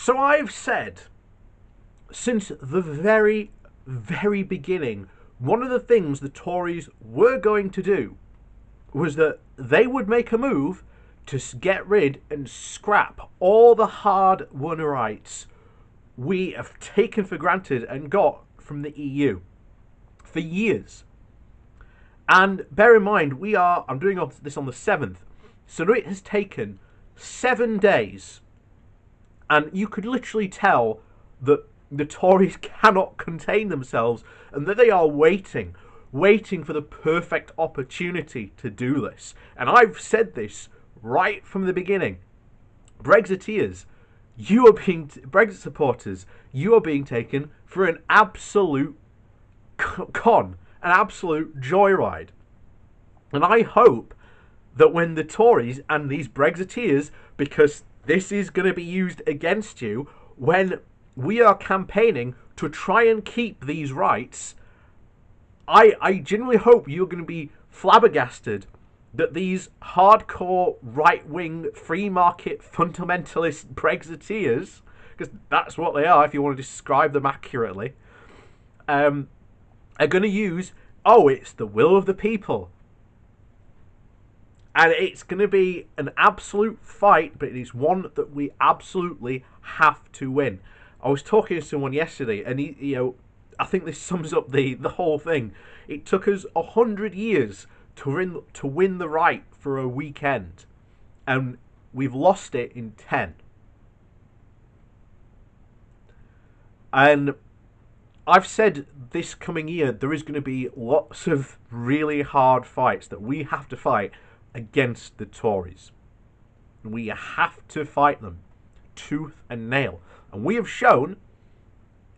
So I've said since the very, very beginning, one of the things the Tories were going to do was that they would make a move to get rid and scrap all the hard-won rights we have taken for granted and got from the EU for years. And bear in mind, I'm doing this on the 7th, so it has taken 7 days, and you could literally tell that the Tories cannot contain themselves and that they are waiting for the perfect opportunity to do this. And I've said this right from the beginning. Brexit supporters, you are being taken for an absolute an absolute joyride. And I hope that when the Tories and these Brexiteers, because this is going to be used against you, when we are campaigning to try and keep these rights, I genuinely hope you're going to be flabbergasted that these hardcore right-wing free market fundamentalist Brexiteers, because that's what they are if you want to describe them accurately, are going to use, it's the will of the people. And it's going to be an absolute fight, but it is one that we absolutely have to win. I was talking to someone yesterday, and I think this sums up the whole thing. It took us 100 years to win the right for a weekend, and we've lost it in 10. And I've said this coming year there is going to be lots of really hard fights that we have to fight against the Tories. We have to fight them tooth and nail. And we have shown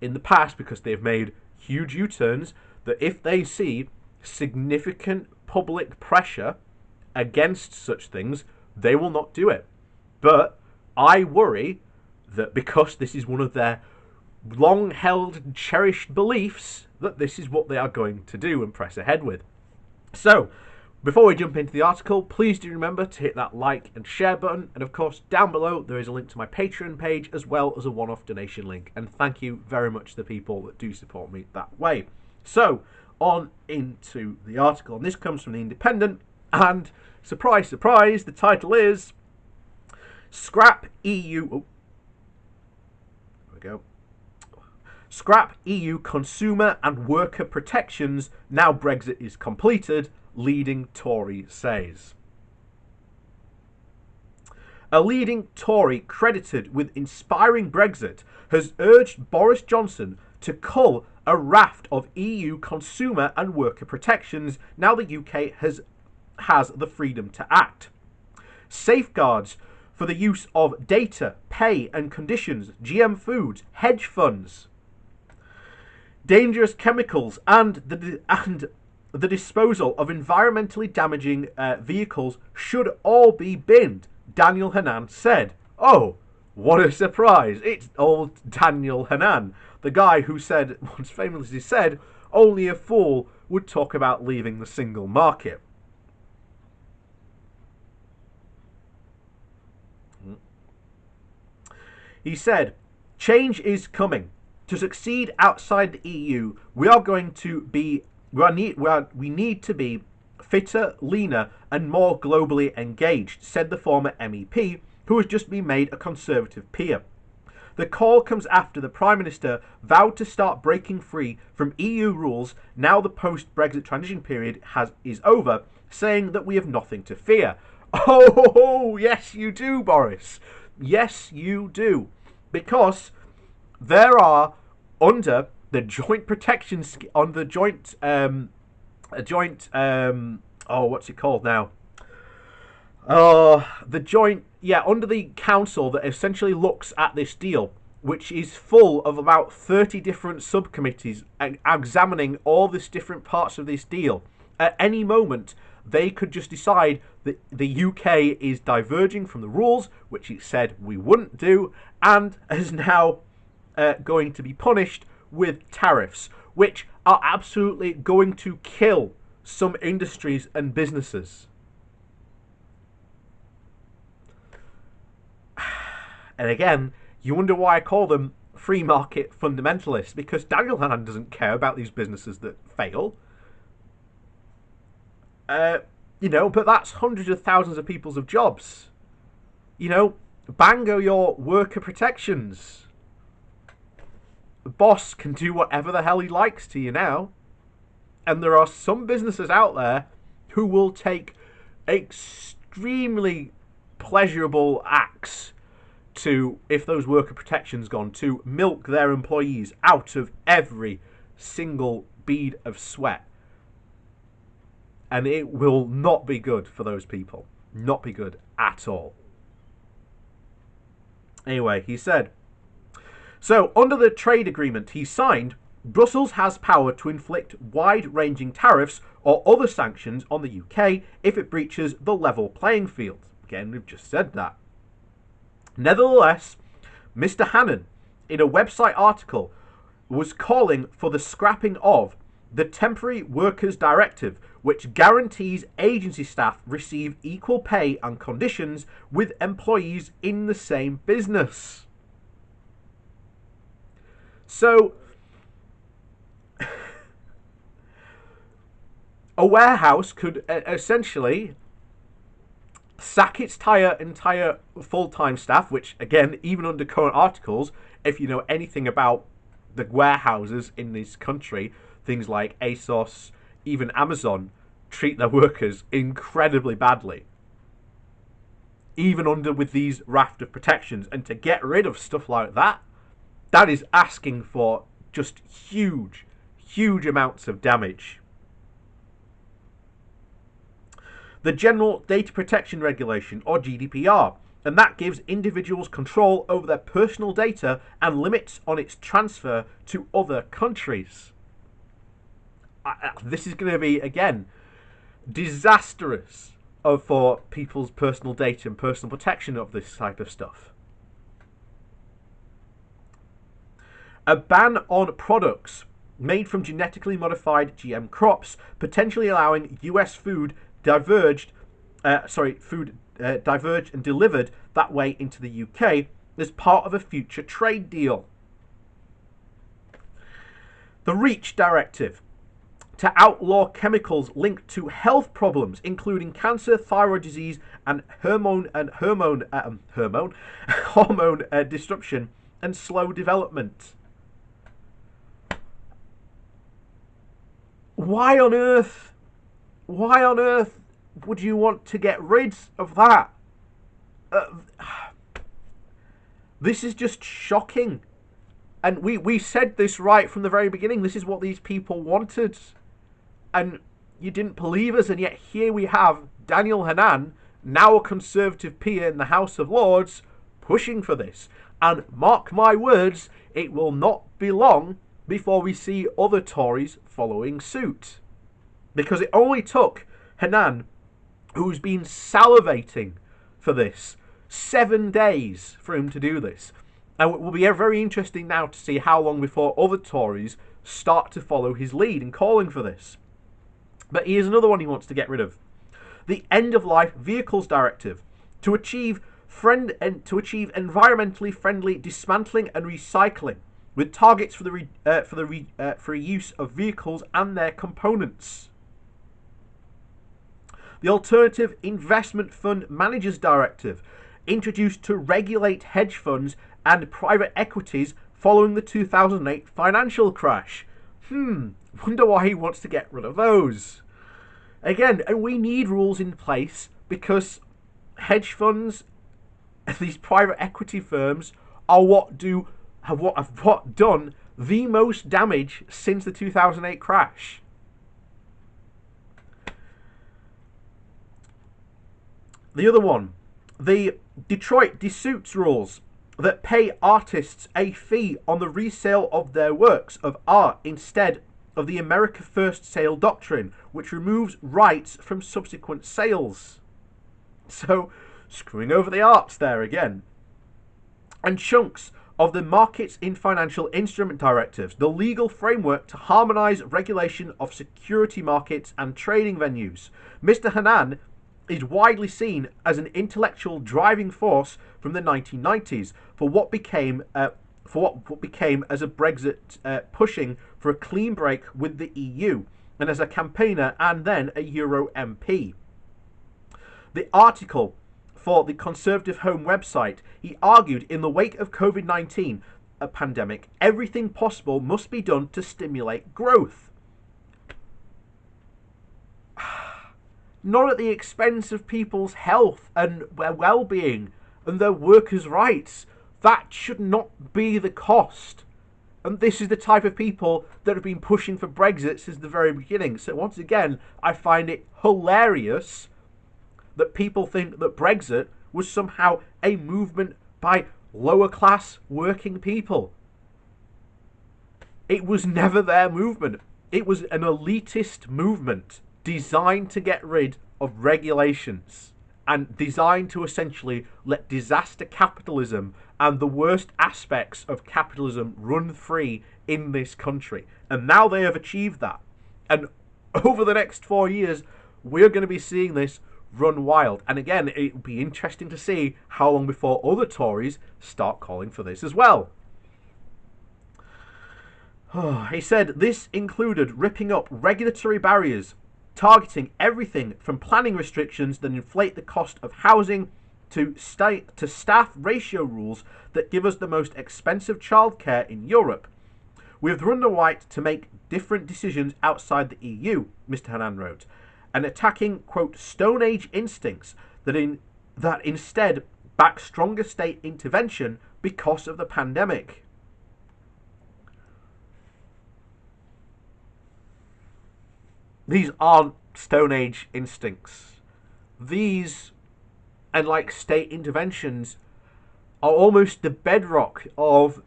in the past, because they've made huge U-turns, that if they see significant public pressure against such things, they will not do it. But I worry that because this is one of their long-held, cherished beliefs, that this is what they are going to do and press ahead with. So, before we jump into the article, please do remember to hit that like and share button, and of course down below there is a link to my Patreon page as well as a one-off donation link, and thank you very much to the people that do support me that way. So, on into the article, and this comes from The Independent, and surprise, surprise, the title is Scrap EU... Oh, there we go. Scrap EU consumer and worker protections, now Brexit is completed, leading Tory says. A leading Tory credited with inspiring Brexit has urged Boris Johnson to cull a raft of EU consumer and worker protections now the UK has the freedom to act. Safeguards for the use of data, pay and conditions, GM foods, hedge funds, dangerous chemicals and the disposal of environmentally damaging vehicles should all be binned, Daniel Hannan said. Oh, what a surprise. It's old Daniel Hannan, the guy who once famously said, only a fool would talk about leaving the single market. He said, change is coming. To succeed outside the EU, we need to be fitter, leaner and more globally engaged, said the former MEP, who has just been made a Conservative peer. The call comes after the Prime Minister vowed to start breaking free from EU rules now the post-Brexit transition period is over, saying that we have nothing to fear. Oh, yes you do, Boris. Yes you do. Because there are, under the joint protection on the joint what's it called now? Under the council that essentially looks at this deal, which is full of about 30 different subcommittees examining all these different parts of this deal. At any moment, they could just decide that the UK is diverging from the rules, which it said we wouldn't do, and is now going to be punished with tariffs, which are absolutely going to kill some industries and businesses. And again, You wonder why I call them free market fundamentalists, because Daniel Hannan doesn't care about these businesses that fail. But that's hundreds of thousands of people's of jobs. Bango your worker protections. The boss can do whatever the hell he likes to you now. And there are some businesses out there who will take extremely pleasurable acts to, if those worker protections gone, to milk their employees out of every single bead of sweat. And it will not be good for those people. Not be good at all. Anyway, he said, so under the trade agreement he signed, Brussels has power to inflict wide-ranging tariffs or other sanctions on the UK if it breaches the level playing field. Again, we've just said that. Nevertheless, Mr. Hannan, in a website article, was calling for the scrapping of the Temporary Workers Directive, which guarantees agency staff receive equal pay and conditions with employees in the same business. So, a warehouse could essentially sack its entire full-time staff, which, again, even under current articles, if you know anything about the warehouses in this country, things like ASOS, even Amazon, treat their workers incredibly badly. Even with these raft of protections. And to get rid of stuff like that, that is asking for just huge, huge amounts of damage. The General Data Protection Regulation, or GDPR, and that gives individuals control over their personal data and limits on its transfer to other countries. This is going to be, again, disastrous for people's personal data and personal protection of this type of stuff. A ban on products made from genetically modified GM crops, potentially allowing US food diverged and delivered that way into the UK as part of a future trade deal. The REACH directive, to outlaw chemicals linked to health problems, including cancer, thyroid disease, and hormone disruption and slow development. Why on earth would you want to get rid of that? This is just shocking. And we said this right from the very beginning. This is what these people wanted. And you didn't believe us, and yet here we have Daniel Hannan, now a Conservative peer in the House of Lords, pushing for this. And mark my words, it will not be long before we see other Tories following suit. Because it only took Hannan, who's been salivating for this, 7 days for him to do this. And it will be very interesting now to see how long before other Tories start to follow his lead in calling for this. But here's another one he wants to get rid of. The End-of-Life Vehicles Directive, to achieve environmentally friendly dismantling and recycling, with targets for reuse of vehicles and their components. The Alternative Investment Fund Managers Directive, introduced to regulate hedge funds and private equities following the 2008 financial crash. Wonder why he wants to get rid of those. Again, and we need rules in place because hedge funds, these private equity firms, are what done the most damage since the 2008 crash. The other one, the Detroit Desuits rules that pay artists a fee on the resale of their works of art instead of the America First sale doctrine, which removes rights from subsequent sales. So, screwing over the arts there again. And chunks of the Markets in Financial Instrument Directives, the legal framework to harmonise regulation of security markets and trading venues. Mr. Hannan is widely seen as an intellectual driving force from the 1990s for what became as a Brexit pushing for a clean break with the EU, and as a campaigner and then a Euro MP. The article for the Conservative Home website, he argued in the wake of COVID-19 pandemic, everything possible must be done to stimulate growth. Not at the expense of people's health and their well-being and their workers' rights. That should not be the cost. And this is the type of people that have been pushing for Brexit since the very beginning. So once again, I find it hilarious that people think that Brexit was somehow a movement by lower class working people. It was never their movement. It was an elitist movement designed to get rid of regulations and designed to essentially let disaster capitalism and the worst aspects of capitalism run free in this country. And now they have achieved that. And over the next 4 years, we're going to be seeing this run wild. And again, it will be interesting to see how long before other Tories start calling for this as well. He said this included ripping up regulatory barriers, targeting everything from planning restrictions that inflate the cost of housing to staff ratio rules that give us the most expensive childcare in Europe. We have run the right to make different decisions outside the EU, Mr. Hannan wrote, and attacking, quote, Stone Age instincts that instead back stronger state intervention because of the pandemic. These aren't Stone Age instincts. These, and like state interventions, are almost the bedrock of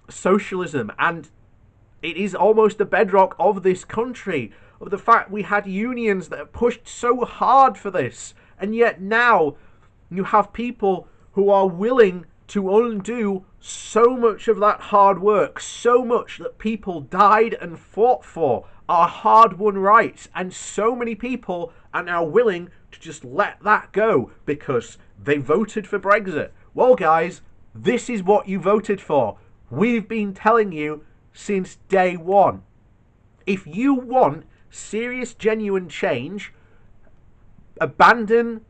socialism, and it is almost the bedrock of this country, of the fact we had unions that have pushed so hard for this, and yet now you have people who are willing to undo so much of that hard work, so much that people died and fought for, our hard-won rights, and so many people are now willing to just let that go because they voted for Brexit. Well, guys, this is what you voted for. We've been telling you since day one. If you want serious, genuine change, abandon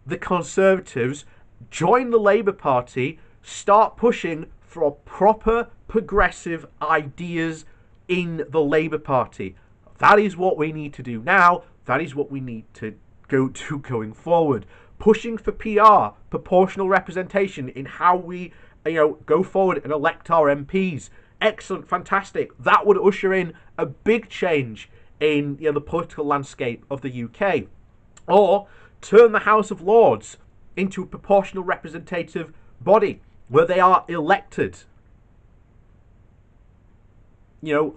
the Conservatives, join the Labour Party, start pushing for proper progressive ideas in the Labour Party. That is what we need to do now. That is what we need to go to going forward. Pushing for PR, proportional representation in how we go forward and elect our MPs. Excellent, fantastic. That would usher in a big change in the political landscape of the UK. Or turn the House of Lords into a proportional representative body where they are elected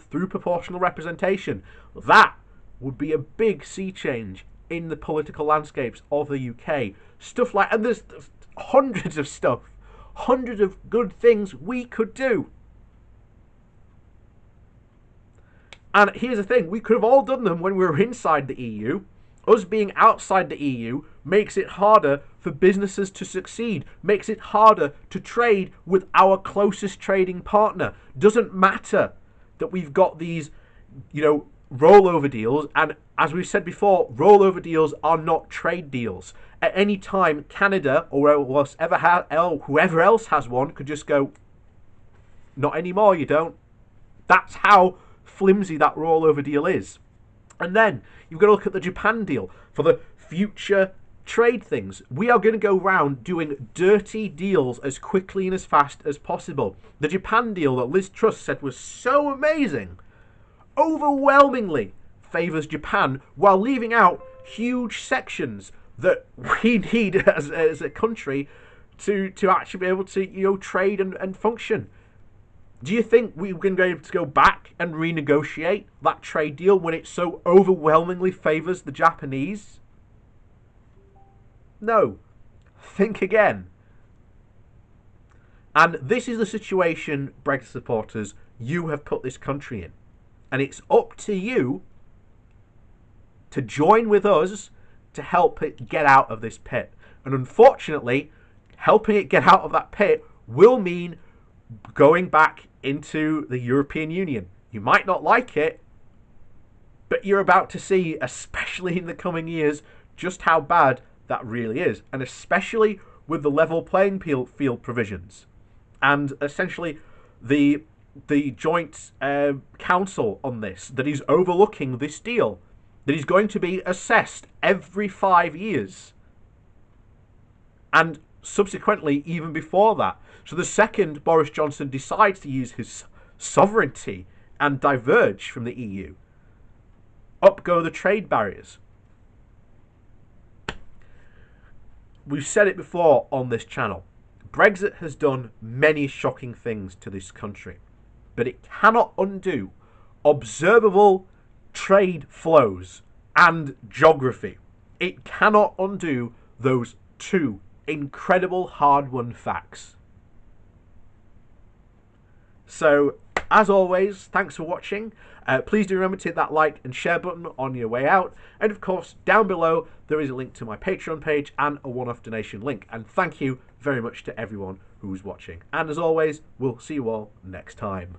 through proportional representation. That would be a big sea change in the political landscapes of the UK. Stuff like, and there's hundreds of good things we could do. And here's the thing, we could have all done them when we were inside the EU. Us being outside the EU makes it harder for businesses to succeed, makes it harder to trade with our closest trading partner. Doesn't matter that we've got these, rollover deals, and as we've said before, rollover deals are not trade deals. At any time, Canada or whoever else has one could just go, not anymore, you don't. That's how flimsy that rollover deal is. And then you've got to look at the Japan deal for the future trade things. We are going to go round doing dirty deals as quickly and as fast as possible. The Japan deal that Liz Truss said was so amazing overwhelmingly favours Japan while leaving out huge sections that we need as a country to actually be able to trade and function. Do you think we're going to be able to go back and renegotiate that trade deal when it so overwhelmingly favours the Japanese? No. Think again. And this is the situation, Brexit supporters, you have put this country in. And it's up to you to join with us to help it get out of this pit. And unfortunately, helping it get out of that pit will mean going back into the European Union. You might not like it, but you're about to see, especially in the coming years, just how bad that really is. And especially with the level playing field provisions. And essentially the joint council on this that is overlooking this deal, that is going to be assessed every 5 years. And subsequently, even before that. So the second Boris Johnson decides to use his sovereignty and diverge from the EU, up go the trade barriers. We've said it before on this channel. Brexit has done many shocking things to this country, but it cannot undo observable trade flows and geography. It cannot undo those two incredible hard-won facts. So, as always, thanks for watching. Please do remember to hit that like and share button on your way out. And of course, down below, there is a link to my Patreon page and a one-off donation link. And thank you very much to everyone who's watching. And as always, we'll see you all next time.